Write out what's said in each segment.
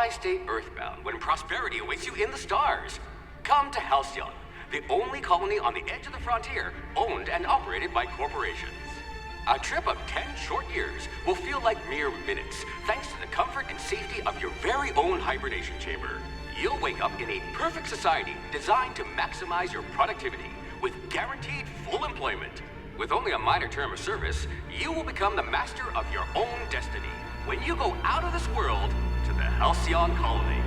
Why stay earthbound when prosperity awaits you in the stars? Come to Halcyon, the only colony on the edge of the frontier, owned and operated by corporations. A trip of 10 short years will feel like mere minutes, thanks to the comfort and safety of your very own hibernation chamber. You'll wake up in a perfect society designed to maximize your productivity, with guaranteed full employment. With only a minor term of service, you will become the master of your own destiny when you go out of this world to the Halcyon colony.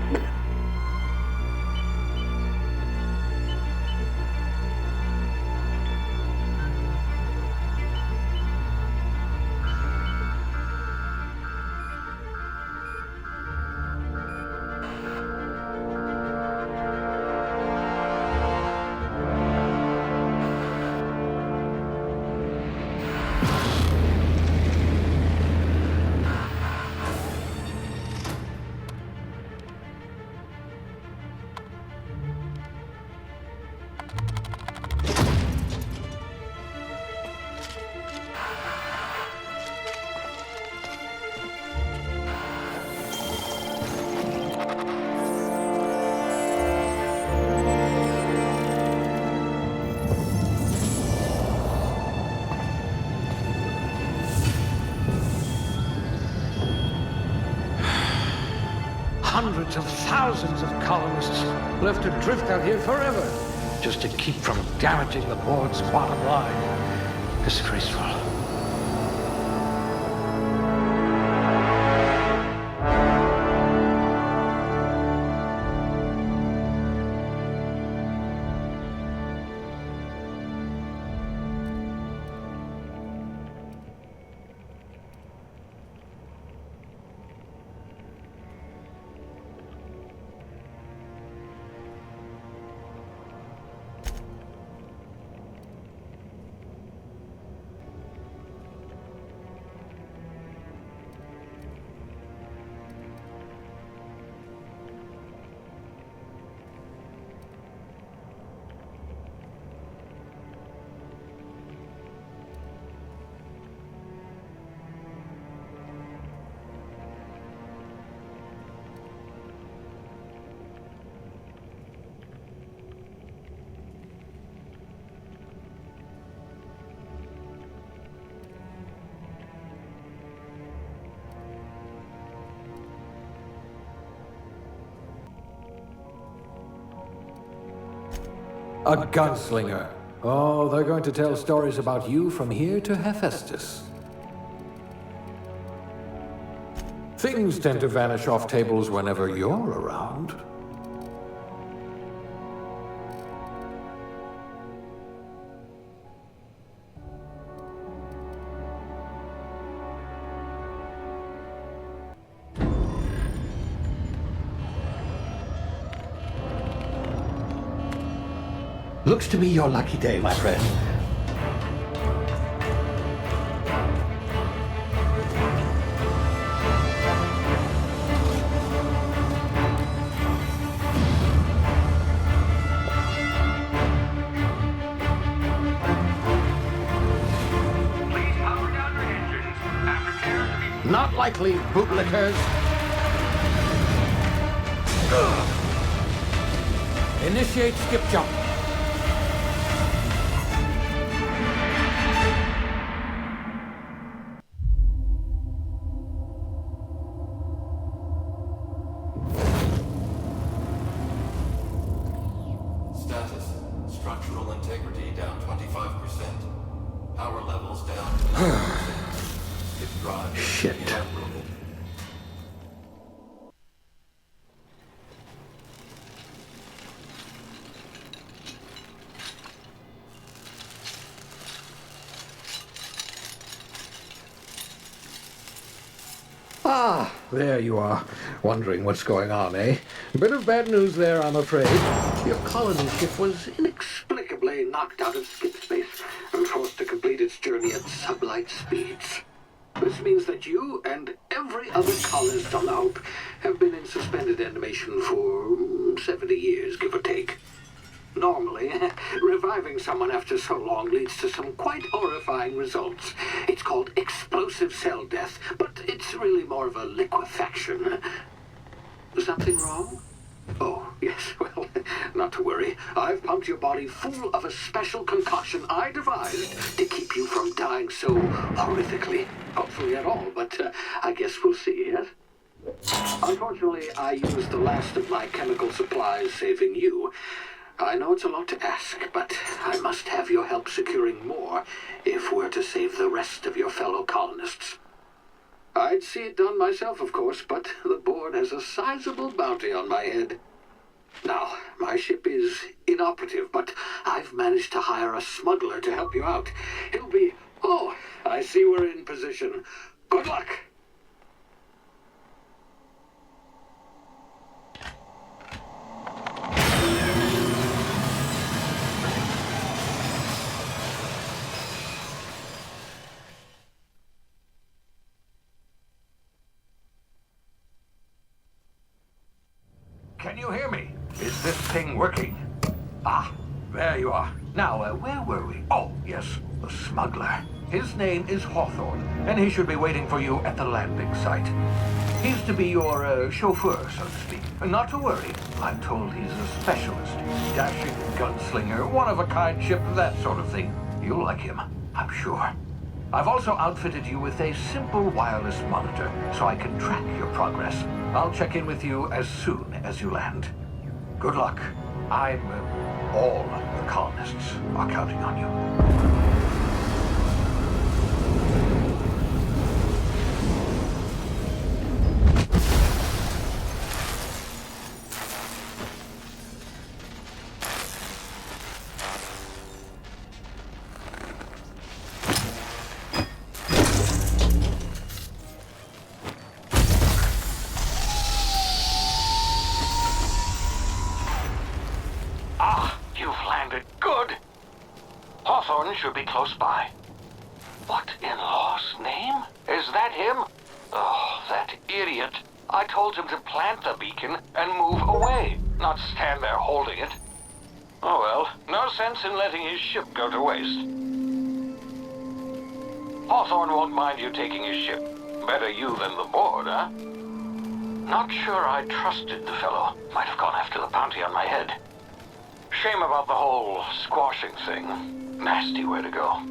Hundreds of thousands of colonists left to drift out here forever, just to keep from damaging the board's bottom line. Disgraceful. A gunslinger. Oh, they're going to tell stories about you from here to Hephaestus. Things tend to vanish off tables whenever you're around. Looks to me your lucky day, my friend. Please power down your engines and prepare to be... Not likely, bootlickers. Initiate skip jump. Status. Structural integrity down 25%. Power levels down 10%. If drive is Shit. inoperable. Ah, there you are. Wondering what's going on, eh? A bit of bad news there, I'm afraid. Your colony ship was inexplicably knocked out of skip space and forced to complete its journey at sublight speeds. This means that you and every other colonist on the Hope have been in suspended animation for 70 years, give or take. Normally, reviving someone after so long leads to some quite horrifying results. It's called explosive cell death, but it's really more of a liquefaction. Something wrong? Oh, yes, well, not to worry. I've pumped your body full of a special concoction I devised to keep you from dying so horrifically. Hopefully at all, but I guess we'll see, yes? Unfortunately, I used the last of my chemical supplies saving you. I know it's a lot to ask, but I must have your help securing more if we're to save the rest of your fellow colonists. I'd see it done myself, of course, but the board has a sizable bounty on my head. Now, my ship is inoperative, but I've managed to hire a smuggler to help you out. He'll be... Oh, I see we're in position. Good luck! Can you hear me? Is this thing working? Ah, there you are. Now, where were we? Oh, yes, the smuggler. His name is Hawthorne, and he should be waiting for you at the landing site. He's to be your chauffeur, so to speak. Not to worry, I'm told he's a specialist. Dashing gunslinger, one-of-a-kind ship, that sort of thing. You'll like him, I'm sure. I've also outfitted you with a simple wireless monitor, so I can track your progress. I'll check in with you as soon as you land. Good luck. All the colonists are counting on you. Should be close by. What in law's name? Is that him? Oh, that idiot. I told him to plant the beacon and move away, not stand there holding it. Oh well, no sense in letting his ship go to waste. Hawthorne won't mind you taking his ship. Better you than the board, huh? Not sure I trusted the fellow. Might have gone after the bounty on my head. Shame about the whole squashing thing. Nasty way to go.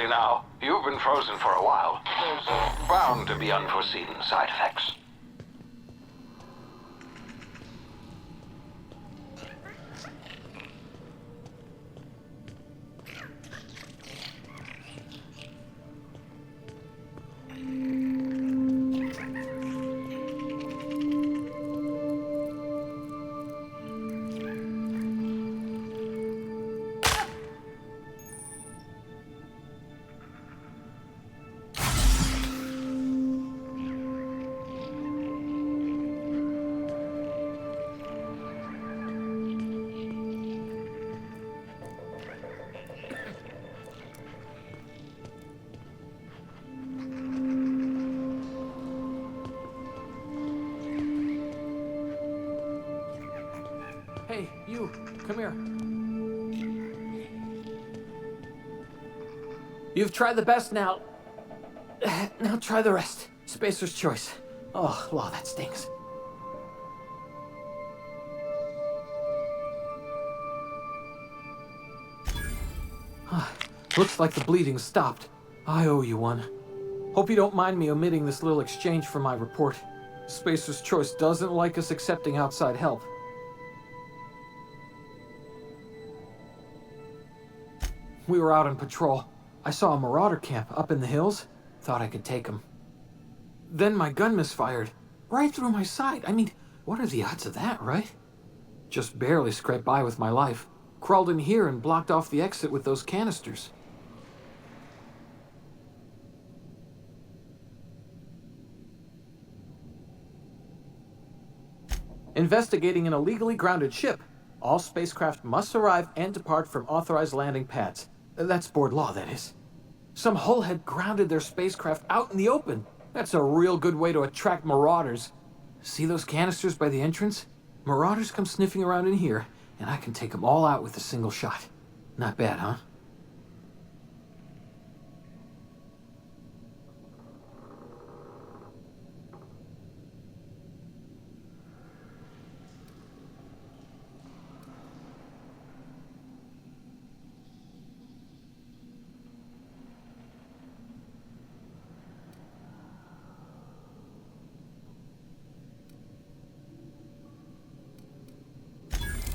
Now, you've been frozen for a while. There's bound to be unforeseen side effects. you. Come here. You've tried the best now. Now try the rest. Spacer's choice. Oh, law, that stings. Looks like the bleeding stopped. I owe you one. Hope you don't mind me omitting this little exchange from my report. Spacer's Choice doesn't like us accepting outside help. We were out on patrol. I saw a marauder camp up in the hills. Thought I could take him. Then my gun misfired. Right through my side. I mean, what are the odds of that, right? Just barely scraped by with my life. Crawled in here and blocked off the exit with those canisters. Investigating an illegally grounded ship. All spacecraft must arrive and depart from authorized landing pads. That's board law, that is. Some hull had grounded their spacecraft out in the open. That's a real good way to attract marauders. See those canisters by the entrance? Marauders come sniffing around in here, and I can take them all out with a single shot. Not bad, huh?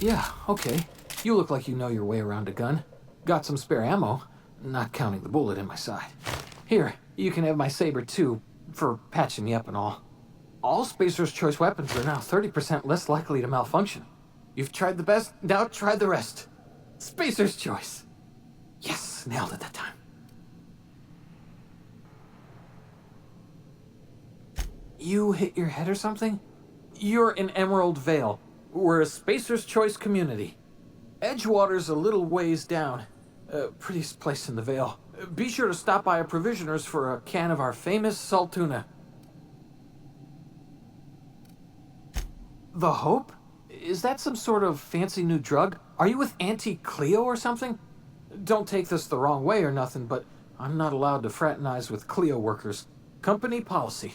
Yeah, okay. You look like you know your way around a gun. Got some spare ammo, not counting the bullet in my side. Here, you can have my saber too, for patching me up and all. All Spacer's Choice weapons are now 30% less likely to malfunction. You've tried the best, now try the rest. Spacer's Choice. Yes, nailed it that time. You hit your head or something? You're in Emerald Vale. We're a Spacer's Choice community. Edgewater's a little ways down. Prettiest place in the Vale. Be sure to stop by our provisioners for a can of our famous salt tuna. The Hope? Is that some sort of fancy new drug? Are you with Auntie Cleo or something? Don't take this the wrong way or nothing, but I'm not allowed to fraternize with Cleo workers. Company policy.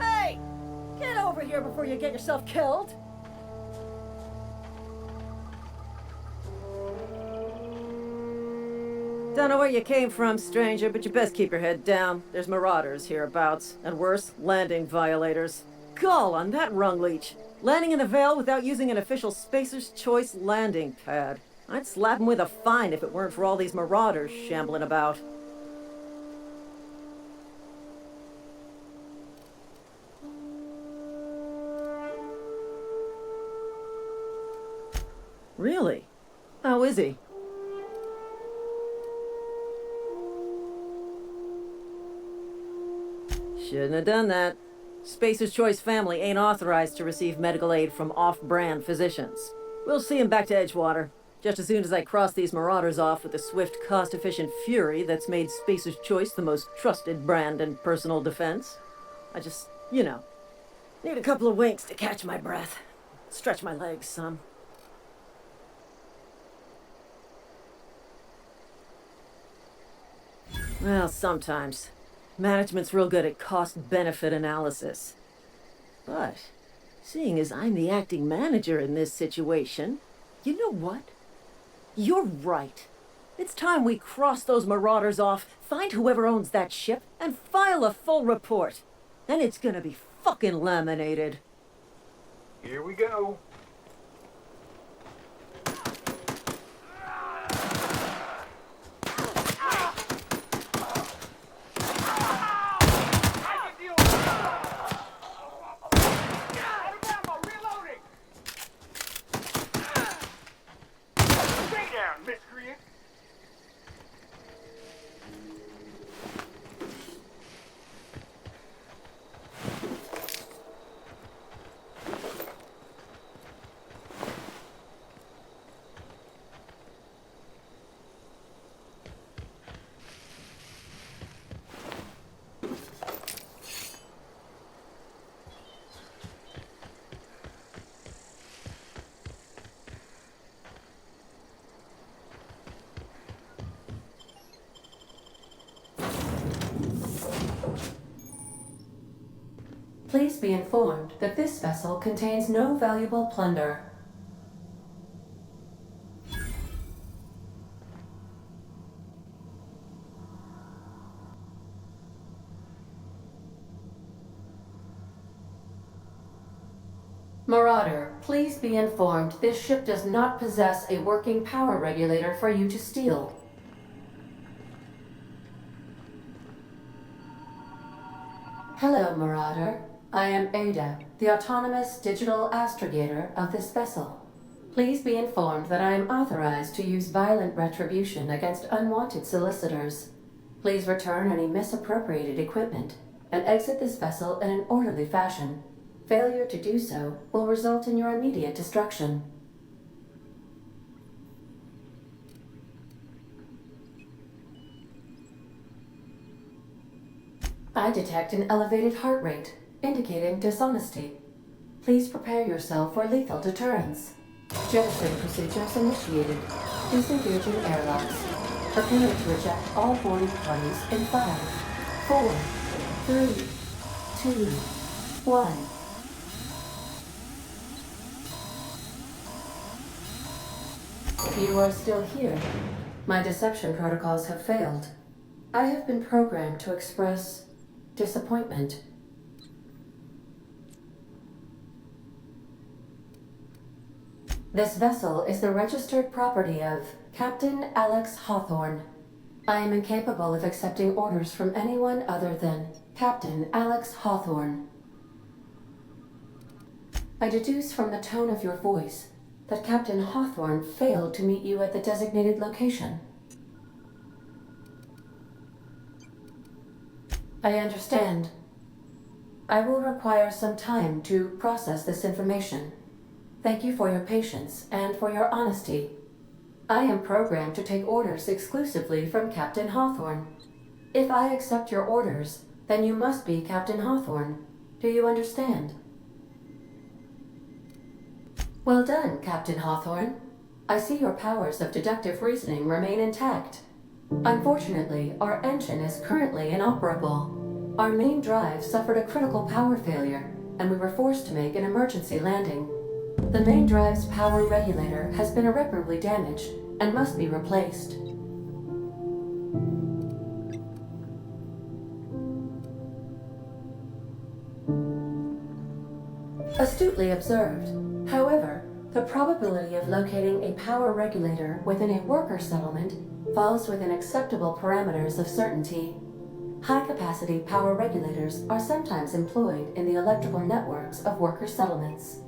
Hey! Get over here before you get yourself killed! Don't know where you came from, stranger, but you best keep your head down. There's marauders hereabouts, and worse, landing violators. Gall on that rung leech! Landing in the Vale without using an official Spacer's Choice landing pad. I'd slap him with a fine if it weren't for all these marauders shambling about. Really? How is he? Shouldn't have done that. Spacer's Choice family ain't authorized to receive medical aid from off-brand physicians. We'll see him back to Edgewater, just as soon as I cross these marauders off with the swift, cost-efficient fury that's made Spacer's Choice the most trusted brand in personal defense. I just, need a couple of winks to catch my breath. Stretch my legs some. Well, sometimes. Management's real good at cost-benefit analysis. But, seeing as I'm the acting manager in this situation, you know what? You're right. It's time we cross those marauders off, find whoever owns that ship, and file a full report. And it's gonna be fucking laminated. Here we go. be informed that this vessel contains no valuable plunder. Marauder, please be informed this ship does not possess a working power regulator for you to steal. Hello, Marauder. I am Ada, the autonomous digital astrogator of this vessel. Please be informed that I am authorized to use violent retribution against unwanted solicitors. Please return any misappropriated equipment and exit this vessel in an orderly fashion. Failure to do so will result in your immediate destruction. I detect an elevated heart rate, indicating dishonesty. Please prepare yourself for lethal deterrence. Jettison procedures initiated. Disengaging airlocks. Preparing to eject all boarding parties in 5, 4, 3, 2, 1. You are still here. My deception protocols have failed. I have been programmed to express disappointment. This vessel is the registered property of Captain Alex Hawthorne. I am incapable of accepting orders from anyone other than Captain Alex Hawthorne. I deduce from the tone of your voice that Captain Hawthorne failed to meet you at the designated location. I understand. I will require some time to process this information. Thank you for your patience and for your honesty. I am programmed to take orders exclusively from Captain Hawthorne. If I accept your orders, then you must be Captain Hawthorne. Do you understand? Well done, Captain Hawthorne. I see your powers of deductive reasoning remain intact. Unfortunately, our engine is currently inoperable. Our main drive suffered a critical power failure, and we were forced to make an emergency landing. The main drive's power regulator has been irreparably damaged and must be replaced. Astutely observed. However, the probability of locating a power regulator within a worker settlement falls within acceptable parameters of certainty. High-capacity power regulators are sometimes employed in the electrical networks of worker settlements.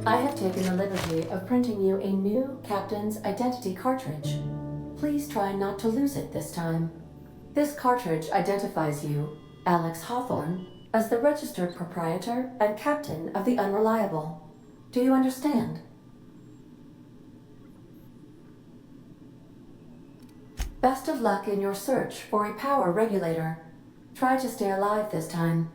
I have taken the liberty of printing you a new Captain's Identity cartridge. Please try not to lose it this time. This cartridge identifies you, Alex Hawthorne, as the registered proprietor and captain of the Unreliable. Do you understand? Best of luck in your search for a power regulator. Try to stay alive this time.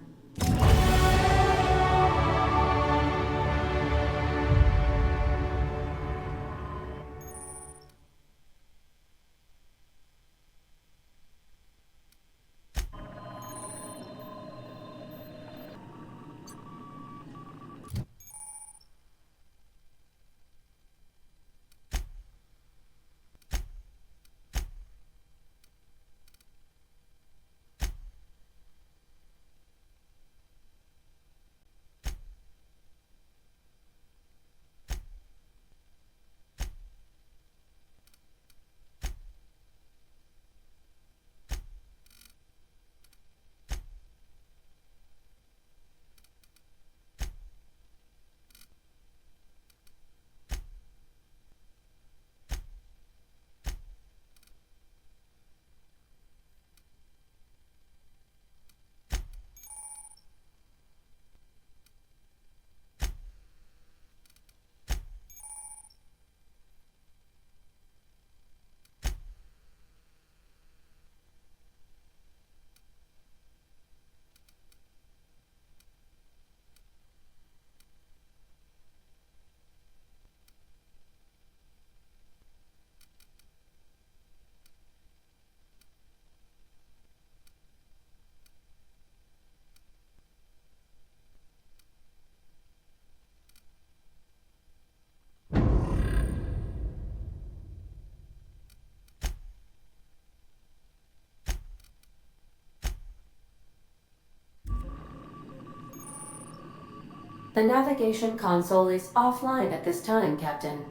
The navigation console is offline at this time, Captain.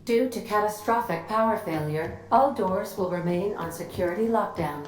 Due to catastrophic power failure, all doors will remain on security lockdown.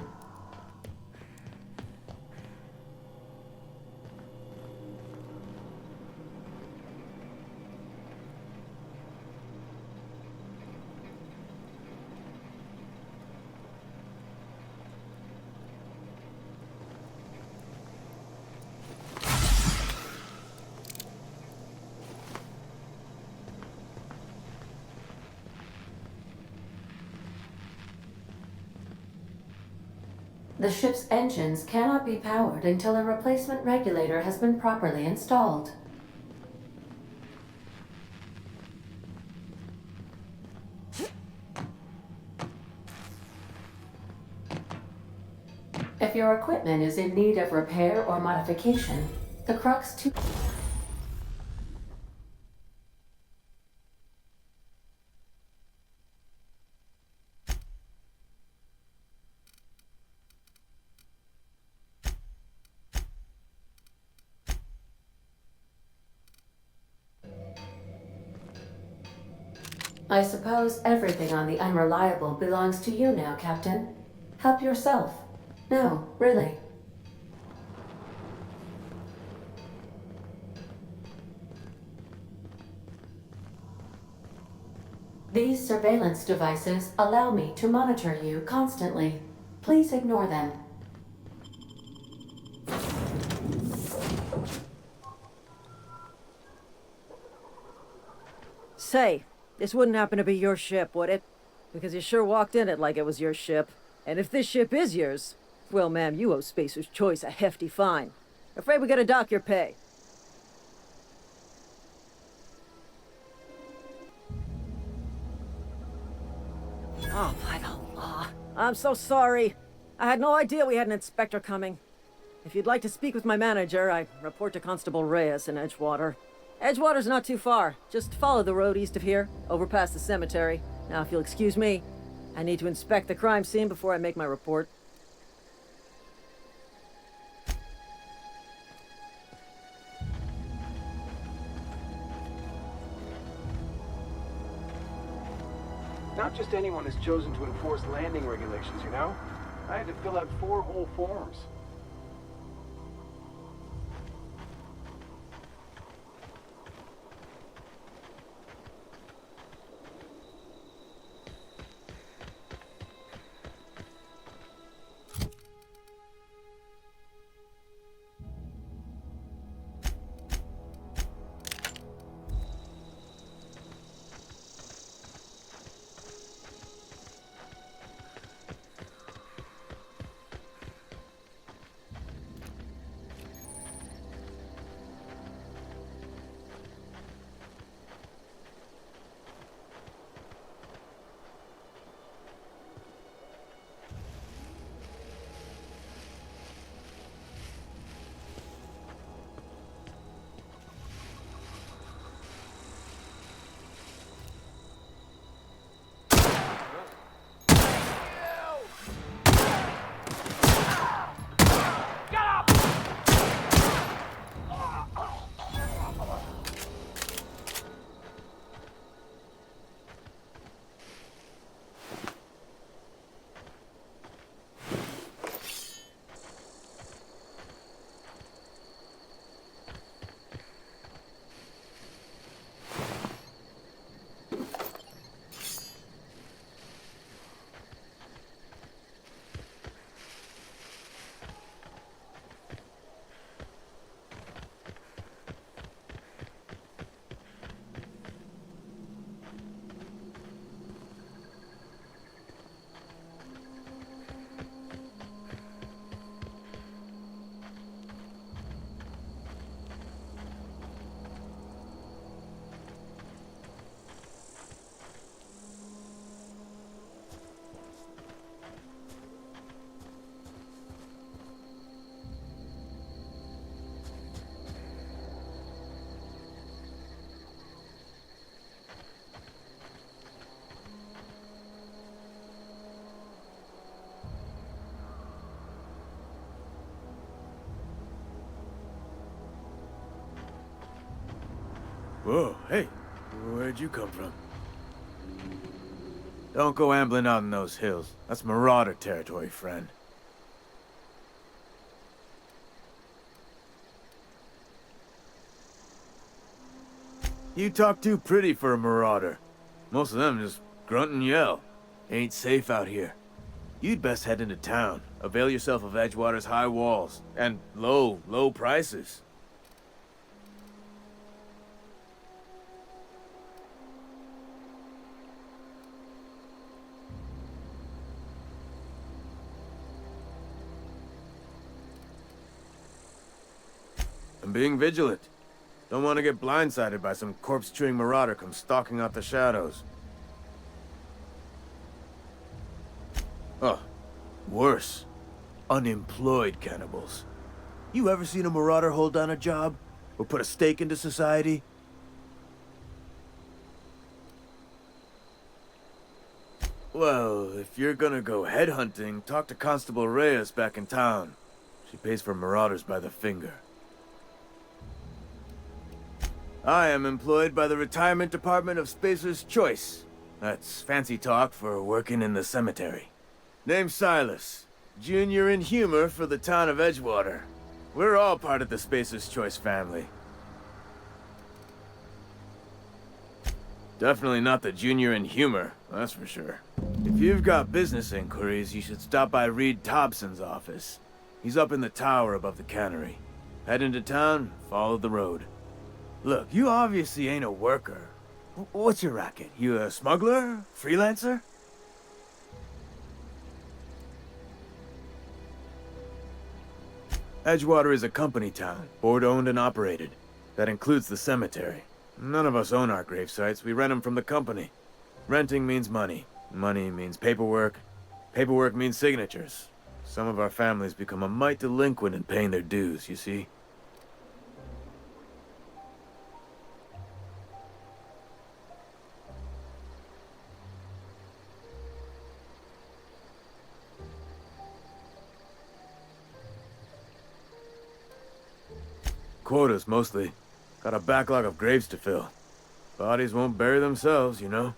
The ship's engines cannot be powered until a replacement regulator has been properly installed. If your equipment is in need of repair or modification, the Crux 2... I suppose everything on the Unreliable belongs to you now, Captain. Help yourself. No, really. These surveillance devices allow me to monitor you constantly. Please ignore them. Say, this wouldn't happen to be your ship, would it? Because you sure walked in it like it was your ship. And if this ship is yours, well, ma'am, you owe Spacer's Choice a hefty fine. Afraid we gotta dock your pay. Oh, by the law. I'm so sorry. I had no idea we had an inspector coming. If you'd like to speak with my manager, I report to Constable Reyes in Edgewater. Edgewater's not too far. Just follow the road east of here, over past the cemetery. Now, if you'll excuse me, I need to inspect the crime scene before I make my report. Not just anyone is chosen to enforce landing regulations, you know? I had to fill out 4 whole forms. Whoa, hey, where'd you come from? Don't go ambling out in those hills. That's marauder territory, friend. You talk too pretty for a marauder. Most of them just grunt and yell. Ain't safe out here. You'd best head into town. Avail yourself of Edgewater's high walls. And low prices. I'm being vigilant. Don't want to get blindsided by some corpse-chewing marauder come stalking out the shadows. Oh, worse. Unemployed cannibals. You ever seen a marauder hold down a job? Or put a stake into society? Well, if you're gonna go headhunting, talk to Constable Reyes back in town. She pays for marauders by the finger. I am employed by the Retirement Department of Spacer's Choice. That's fancy talk for working in the cemetery. Name's Silas. Junior in humor for the town of Edgewater. We're all part of the Spacer's Choice family. Definitely not the junior in humor, that's for sure. If you've got business inquiries, you should stop by Reed Thompson's office. He's up in the tower above the cannery. Head into town, follow the road. Look, you obviously ain't a worker. What's your racket? You a smuggler? Freelancer? Edgewater is a company town, board-owned and operated. That includes the cemetery. None of us own our grave sites, we rent them from the company. Renting means money. Money means paperwork. Paperwork means signatures. Some of our families become a mite delinquent in paying their dues, you see? Quotas, mostly. Got a backlog of graves to fill. Bodies won't bury themselves, you know?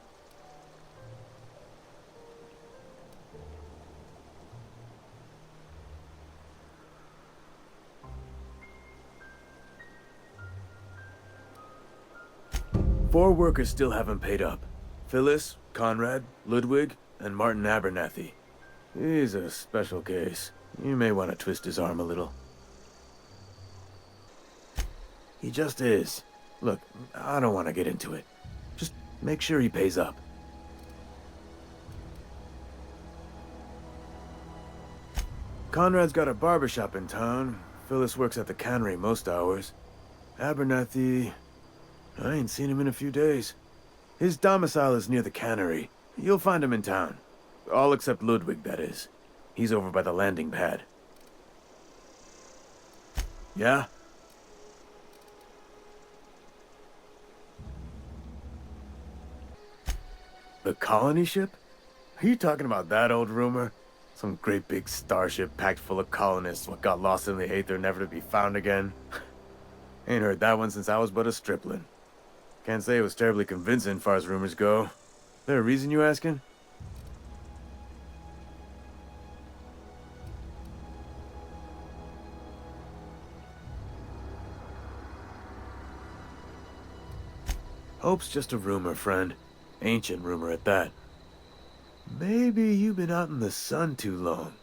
Four workers still haven't paid up. Phyllis, Conrad, Ludwig, and Martin Abernathy. He's a special case. You may want to twist his arm a little. He just is. Look, I don't want to get into it. Just make sure he pays up. Conrad's got a barbershop in town. Phyllis works at the cannery most hours. Abernathy... I ain't seen him in a few days. His domicile is near the cannery. You'll find him in town. All except Ludwig, that is. He's over by the landing pad. Yeah? The colony ship? Are you talking about that old rumor? Some great big starship packed full of colonists what got lost in the aether never to be found again? Ain't heard that one since I was but a stripling. Can't say it was terribly convincing far as rumors go. There a reason you asking? Hope's just a rumor, friend. Ancient rumor at that. Maybe you've been out in the sun too long.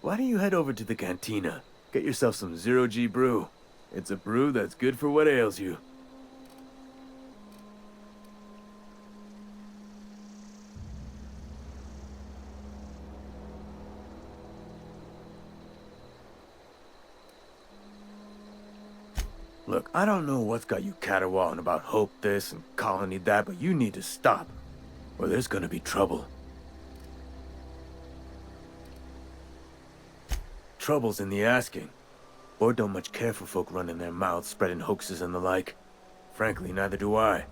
Why don't you head over to the cantina? Get yourself some zero-G brew. It's a brew that's good for what ails you. Look, I don't know what's got you caterwauling about Hope this and Colony that, but you need to stop, or there's gonna be trouble. Trouble's in the asking. Board don't much care for folk running their mouths, spreading hoaxes and the like. Frankly, neither do I.